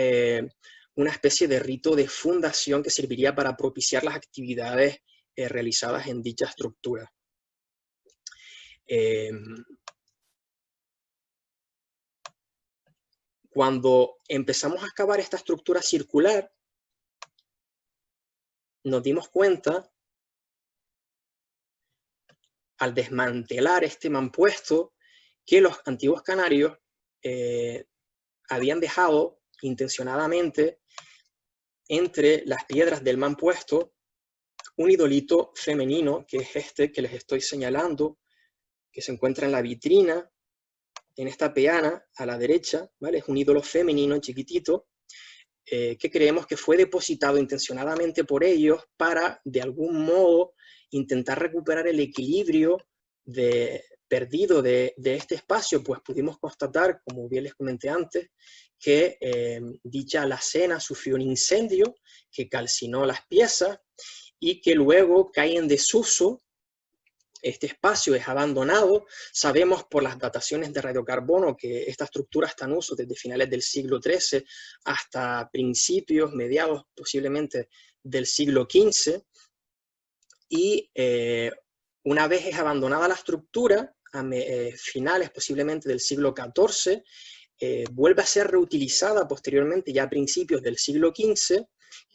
una especie de rito de fundación que serviría para propiciar las actividades realizadas en dicha estructura. Cuando empezamos a excavar esta estructura circular, nos dimos cuenta, al desmantelar este mampuesto, que los antiguos canarios habían dejado intencionadamente entre las piedras del mampuesto un idolito femenino, que es este que les estoy señalando, que se encuentra en la vitrina, en esta peana a la derecha, ¿vale? Es un ídolo femenino chiquitito, que creemos que fue depositado intencionadamente por ellos para, de algún modo, intentar recuperar el equilibrio perdido de este espacio. Pues pudimos constatar, como bien les comenté antes, que dicha alacena sufrió un incendio que calcinó las piezas y que luego cae en desuso. Este espacio es abandonado. Sabemos por las dataciones de radiocarbono que esta estructura está en uso desde finales del siglo XIII hasta principios, mediados posiblemente del siglo XV. Y una vez es abandonada la estructura, a finales posiblemente del siglo XIV, vuelve a ser reutilizada posteriormente ya a principios del siglo XV,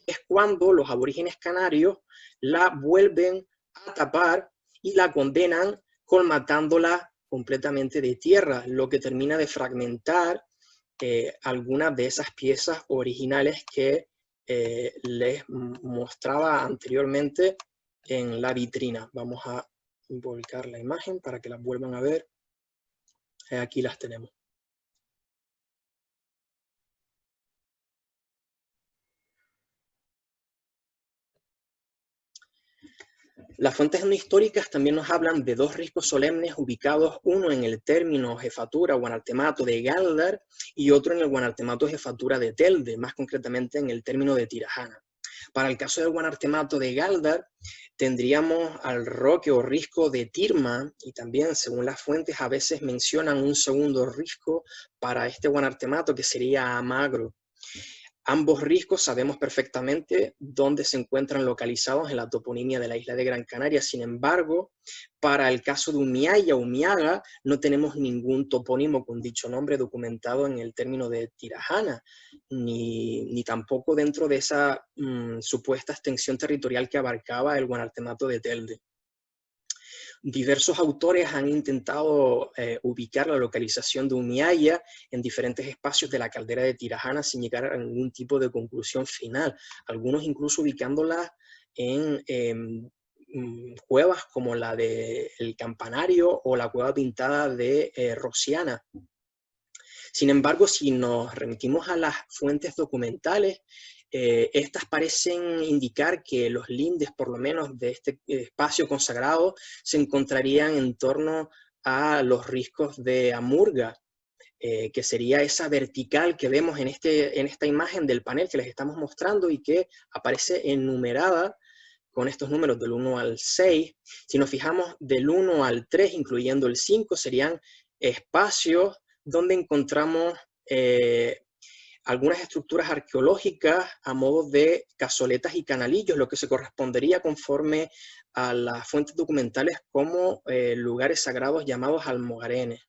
es cuando los aborígenes canarios la vuelven a tapar y la condenan colmatándola completamente de tierra, colmatándola completamente de tierra, lo que termina de fragmentar algunas de esas piezas originales que les mostraba anteriormente en la vitrina. Vamos a volcar la imagen para que las vuelvan a ver. Aquí las tenemos. Las fuentes no históricas también nos hablan de dos riscos solemnes ubicados, uno en el término jefatura o guanartemato de Galdar y otro en el guanartemato jefatura de Telde, más concretamente en el término de Tirajana. Para el caso del guanartemato de Galdar, tendríamos al roque o risco de Tirma, y también, según las fuentes, a veces mencionan un segundo risco para este guanartemato, que sería Amagro. Ambos riscos sabemos perfectamente dónde se encuentran localizados en la toponimia de la isla de Gran Canaria. Sin embargo, para el caso de Umiaya o Umiaga, no tenemos ningún topónimo con dicho nombre documentado en el término de Tirajana, ni tampoco dentro de esa supuesta extensión territorial que abarcaba el guanartemato de Telde. Diversos autores han intentado ubicar la localización de Umiaya en diferentes espacios de la caldera de Tirajana sin llegar a ningún tipo de conclusión final, algunos incluso ubicándola en cuevas como la del Campanario o la cueva pintada de Rosiana. Sin embargo, si nos remitimos a las fuentes documentales, estas parecen indicar que los lindes, por lo menos de este espacio consagrado, se encontrarían en torno a los riscos de Amurga, que sería esa vertical que vemos en esta imagen del panel que les estamos mostrando y que aparece enumerada con estos números del 1 al 6. Si nos fijamos del 1 al 3, incluyendo el 5, serían espacios donde encontramos algunas estructuras arqueológicas a modo de cazoletas y canalillos, lo que se correspondería conforme a las fuentes documentales como lugares sagrados llamados almogarenes.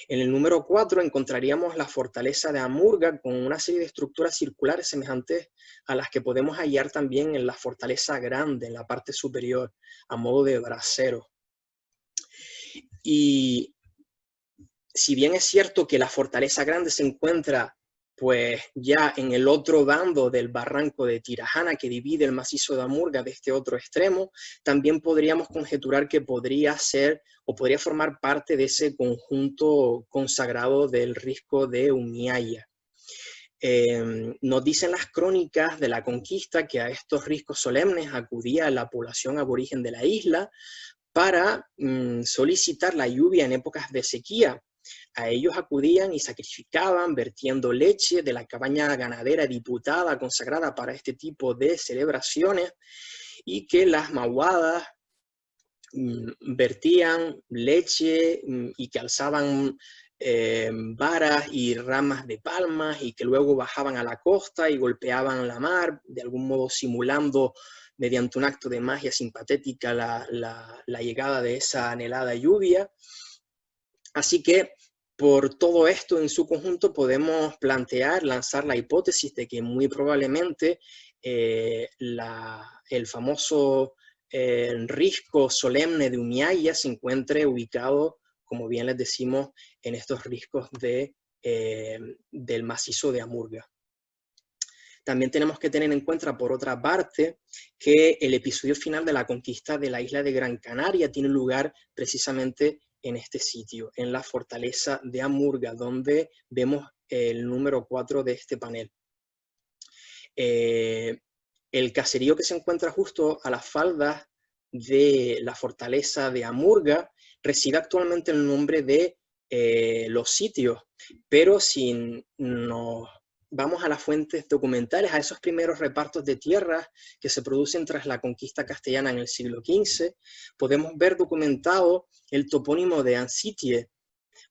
En el número 4 encontraríamos la fortaleza de Amurga con una serie de estructuras circulares semejantes a las que podemos hallar también en la fortaleza grande, en la parte superior, a modo de brasero. Y si bien es cierto que la fortaleza grande se encuentra pues ya en el otro bando del barranco de Tirajana que divide el macizo de Amurga de este otro extremo, también podríamos conjeturar que podría ser o podría formar parte de ese conjunto consagrado del risco de Umiaya. Nos dicen las crónicas de la conquista que a estos riscos solemnes acudía la población aborigen de la isla para solicitar la lluvia en épocas de sequía. A ellos acudían y sacrificaban vertiendo leche de la cabaña ganadera diputada consagrada para este tipo de celebraciones, y que las mahuadas vertían leche y que alzaban varas y ramas de palmas y que luego bajaban a la costa y golpeaban la mar, de algún modo simulando mediante un acto de magia simpatética la llegada de esa anhelada lluvia. Así que por todo esto en su conjunto podemos lanzar la hipótesis de que muy probablemente el famoso risco solemne de Umiaya se encuentre ubicado, como bien les decimos, en estos riscos del macizo de Amurga. También tenemos que tener en cuenta, por otra parte, que el episodio final de la conquista de la isla de Gran Canaria tiene lugar precisamente en este sitio, en la fortaleza de Amurga, donde vemos el número 4 de este panel. El caserío que se encuentra justo a las faldas de la fortaleza de Amurga recibe actualmente el nombre de Los Sitios, pero si nos vamos a las fuentes documentales, a esos primeros repartos de tierras que se producen tras la conquista castellana en el siglo XV, podemos ver documentado el topónimo de Ansitie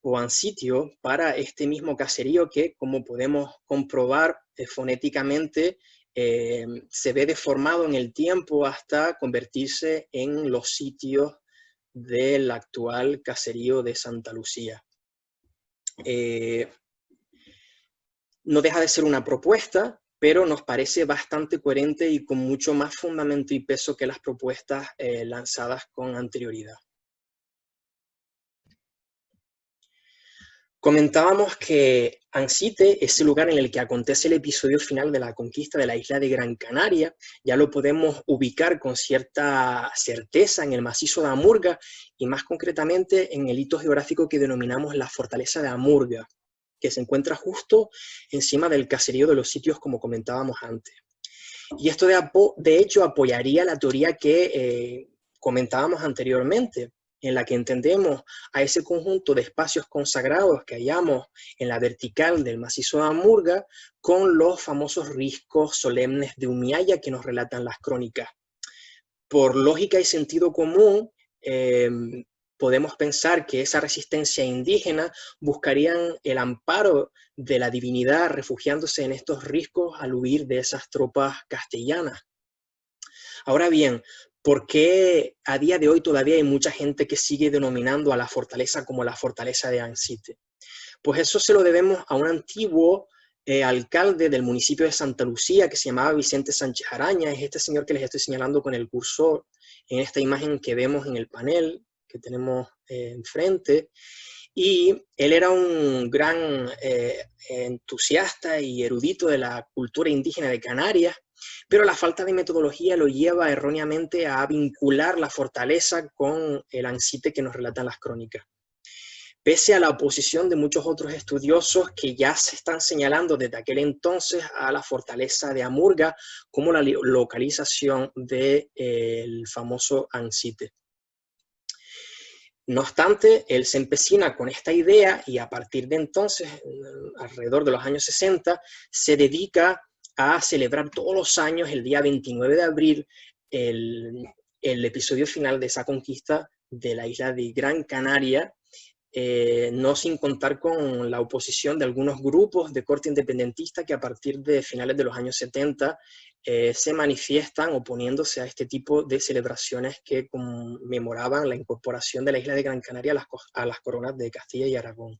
o Ansitio para este mismo caserío que, como podemos comprobar fonéticamente, se ve deformado en el tiempo hasta convertirse en Los Sitios del actual caserío de Santa Lucía. No deja de ser una propuesta pero nos parece bastante coherente y con mucho más fundamento y peso que las propuestas lanzadas con anterioridad. Comentábamos que Ansite, ese lugar en el que acontece el episodio final de la conquista de la isla de Gran Canaria, ya lo podemos ubicar con cierta certeza en el macizo de Amurga y más concretamente en el hito geográfico que denominamos la fortaleza de Amurga, que se encuentra justo encima del caserío de los sitios, como comentábamos antes. Y esto de hecho apoyaría la teoría que comentábamos anteriormente, en la que entendemos a ese conjunto de espacios consagrados que hallamos en la vertical del macizo de Amurga con los famosos riscos solemnes de Umialla que nos relatan las crónicas. Por lógica y sentido común, podemos pensar que esa resistencia indígena buscarían el amparo de la divinidad refugiándose en estos riscos al huir de esas tropas castellanas. Ahora bien, ¿por qué a día de hoy todavía hay mucha gente que sigue denominando a la fortaleza como la fortaleza de Ansite? Pues eso se lo debemos a un antiguo alcalde del municipio de Santa Lucía que se llamaba Vicente Sánchez Araña. Es este señor que les estoy señalando con el cursor en esta imagen que vemos en el panel que tenemos enfrente. Y él era un gran entusiasta y erudito de la cultura indígena de Canarias, pero la falta de metodología lo lleva erróneamente a vincular la fortaleza con el Ansite que nos relatan las crónicas. Pese a la oposición de muchos otros estudiosos que ya se están señalando desde aquel entonces a la fortaleza de Amurga como la localización del famoso Ansite. No obstante, él se empecina con esta idea y a partir de entonces, alrededor de los años 60, se dedica a celebrar todos los años, el día 29 de abril, el episodio final de esa conquista de la isla de Gran Canaria, no sin contar con la oposición de algunos grupos de corte independentista que a partir de finales de los años 70 se manifiestan oponiéndose a este tipo de celebraciones que conmemoraban la incorporación de la isla de Gran Canaria a las coronas de Castilla y Aragón.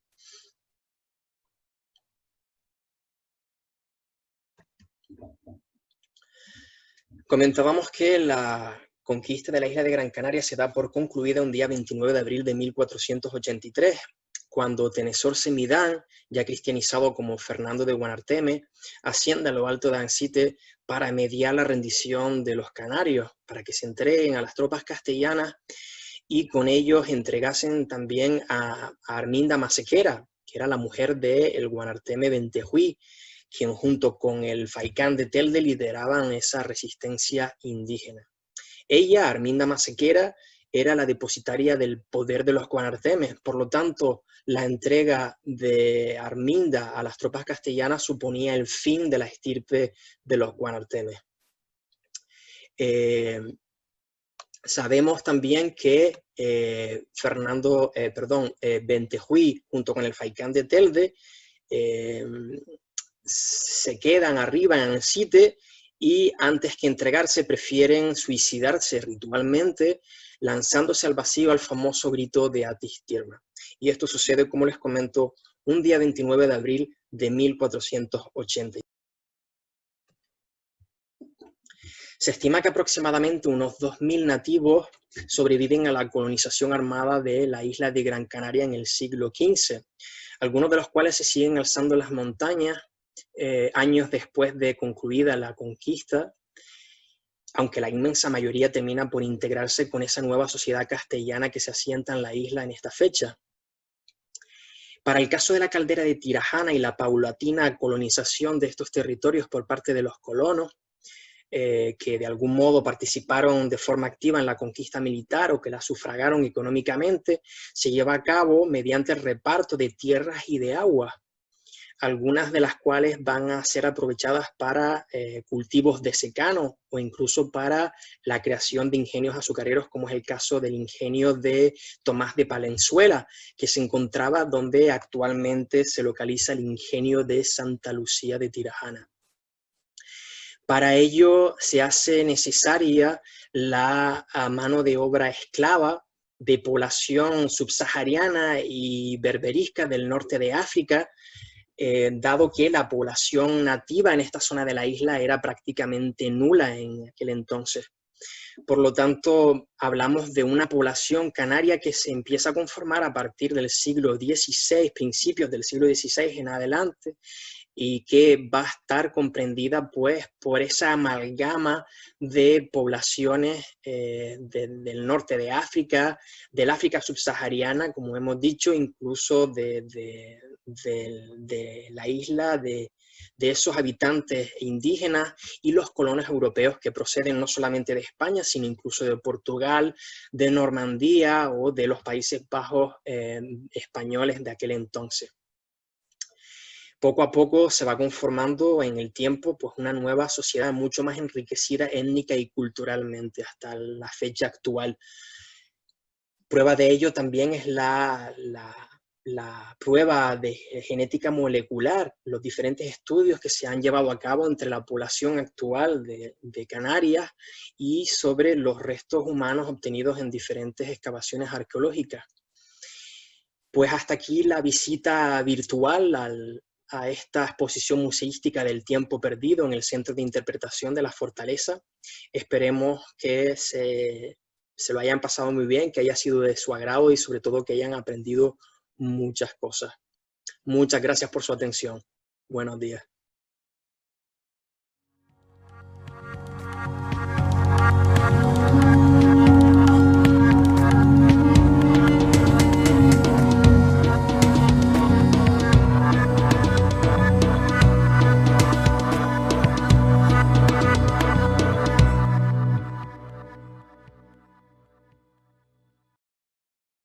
Comentábamos que la conquista de la isla de Gran Canaria se da por concluida un día 29 de abril de 1483, cuando Tenesor Semidán, ya cristianizado como Fernando de Guanarteme, asciende a lo alto de Ansite para mediar la rendición de los canarios, para que se entreguen a las tropas castellanas y con ellos entregasen también a Arminda Masequera, que era la mujer del Guanarteme Bentejuí, quien junto con el Faicán de Telde lideraban esa resistencia indígena. Ella, Arminda Masequera, era la depositaria del poder de los guanartemes, por lo tanto, la entrega de Arminda a las tropas castellanas suponía el fin de la estirpe de los guanartemes. Sabemos también que Bentejuí, junto con el Faicán de Telde, se quedan arriba en Ansite y antes que entregarse prefieren suicidarse ritualmente lanzándose al vacío al famoso grito de Atis Tierna. Y esto sucede, como les comento, un día 29 de abril de 1480. Se estima que aproximadamente unos 2000 nativos sobreviven a la colonización armada de la isla de Gran Canaria en el siglo XV, algunos de los cuales se siguen alzando en las montañas años después de concluida la conquista, aunque la inmensa mayoría termina por integrarse con esa nueva sociedad castellana que se asienta en la isla en esta fecha. Para el caso de la caldera de Tirajana y la paulatina colonización de estos territorios por parte de los colonos, que de algún modo participaron de forma activa en la conquista militar o que la sufragaron económicamente, se lleva a cabo mediante el reparto de tierras y de agua, algunas de las cuales van a ser aprovechadas para cultivos de secano o incluso para la creación de ingenios azucareros, como es el caso del ingenio de Tomás de Palenzuela, que se encontraba donde actualmente se localiza el ingenio de Santa Lucía de Tirajana. Para ello se hace necesaria la mano de obra esclava de población subsahariana y berberisca del norte de África, dado que la población nativa en esta zona de la isla era prácticamente nula en aquel entonces. Por lo tanto, hablamos de una población canaria que se empieza a conformar a partir del siglo XVI, principios del siglo XVI en adelante, y que va a estar comprendida pues por esa amalgama de poblaciones del norte de África, del África subsahariana, como hemos dicho, incluso de la isla, de esos habitantes indígenas y los colonos europeos que proceden no solamente de España, sino incluso de Portugal, de Normandía o de los Países Bajos españoles de aquel entonces. Poco a poco se va conformando en el tiempo pues una nueva sociedad mucho más enriquecida étnica y culturalmente hasta la fecha actual. Prueba de ello también es la prueba de genética molecular, los diferentes estudios que se han llevado a cabo entre la población actual de Canarias y sobre los restos humanos obtenidos en diferentes excavaciones arqueológicas. Pues hasta aquí la visita virtual a esta exposición museística del tiempo perdido en el Centro de Interpretación de la Fortaleza. Esperemos que se lo hayan pasado muy bien, que haya sido de su agrado y sobre todo que hayan aprendido muchas cosas. Muchas gracias por su atención. Buenos días.